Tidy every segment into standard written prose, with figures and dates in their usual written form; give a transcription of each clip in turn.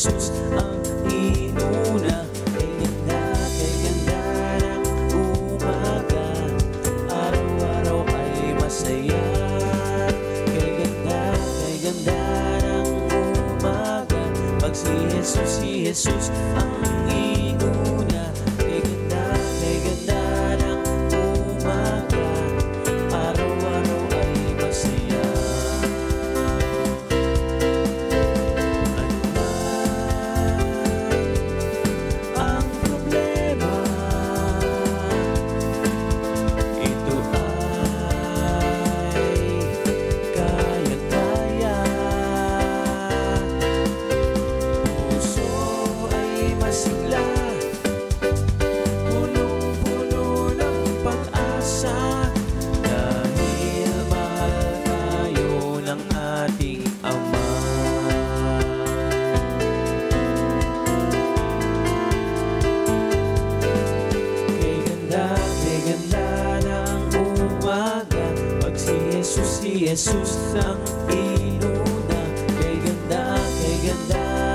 Jesus ang inuna. Kay ganda ng umaga, araw-araw ay masaya. Kay ganda ng umaga, pag si Jesus ang inuna. Kay ganda ng umaga, araw-araw ay masaya. Ang problema, ito ay kayang-kaya. Puso ay masigla, punong-puno ng pag-asa, dahil mahal tayo ng ating Ama. Kay ganda ng umaga, pag si Jesus ang inuna. Kay ganda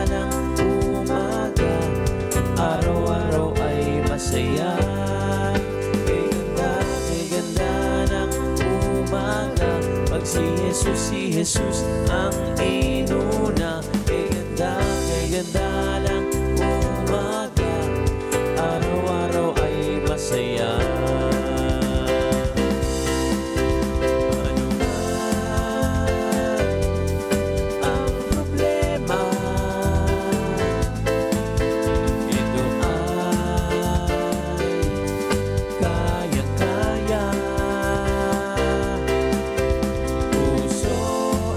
ng umaga, araw-araw ay masaya. Kay ganda ng umaga, pag si Jesus ang inuna. Kay ganda ng umaga, araw-araw ay masaya. Ano man ang problema, ito ay kayang-kaya. Puso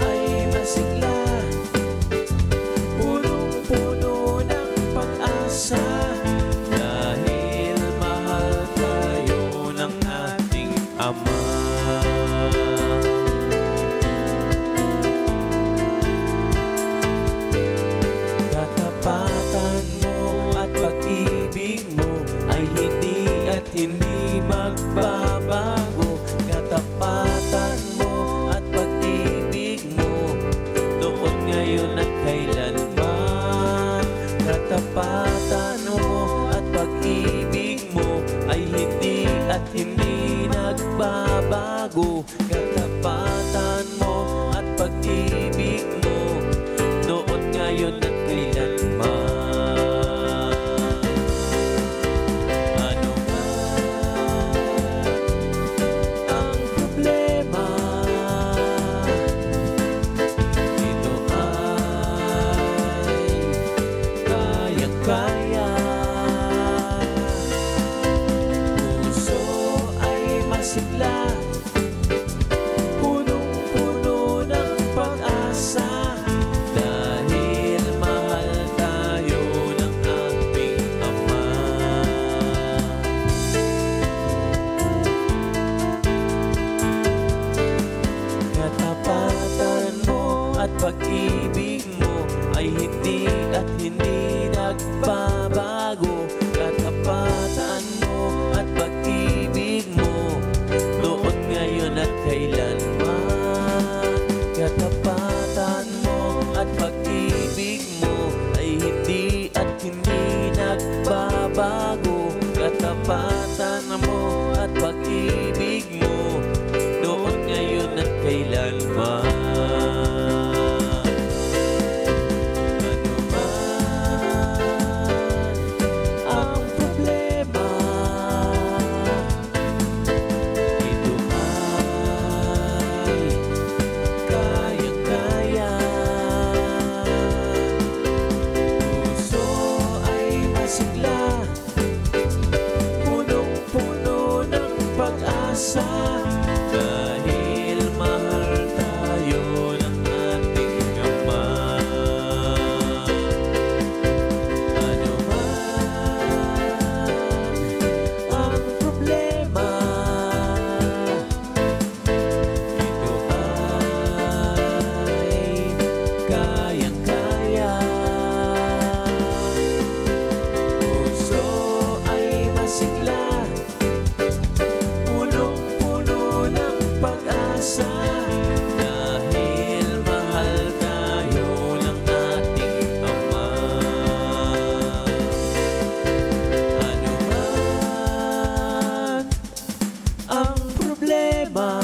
ay masigla, punong-puno ng pag-asa, dahil mahal tayo ng ating Ama. Katapatan mo at pag-ibig mo ay hindi at hindi magbabago. Katapatan mo at pag-ibig mo, noon, ngayon at kailanman. Katapatan mo at pag-ibig mo ay hindi at hindi nagbabago. Katapatan mo at pag-ibig mo, noon, ngayon at kailanman. Ano man ang problema, ito ay kayang-kaya. Puso ay masigla, punong-puno ng pag-asa, dahil mahal tayo ng ating Ama. Katapatan mo at pag-ibig mo ay hindi at hindi nagbabago. Katapatan mo at pag-ibig mo, noon, ngayon at kailanman. Katapatan mo at pag-ibig mo ay hindi at hindi nagbabago. Katapatan mo at pag-ibig mo, noon, ngayon at kailanman. Ano man ang problema, ito ay kayang-kaya. Puso ay masigla, punong-puno ng pag-asa, dahil mahal tayo ng ating Ama. Ano man ang problema, ito ay kayang-kaya. Puso ay masigla, punong-puno ng pag problema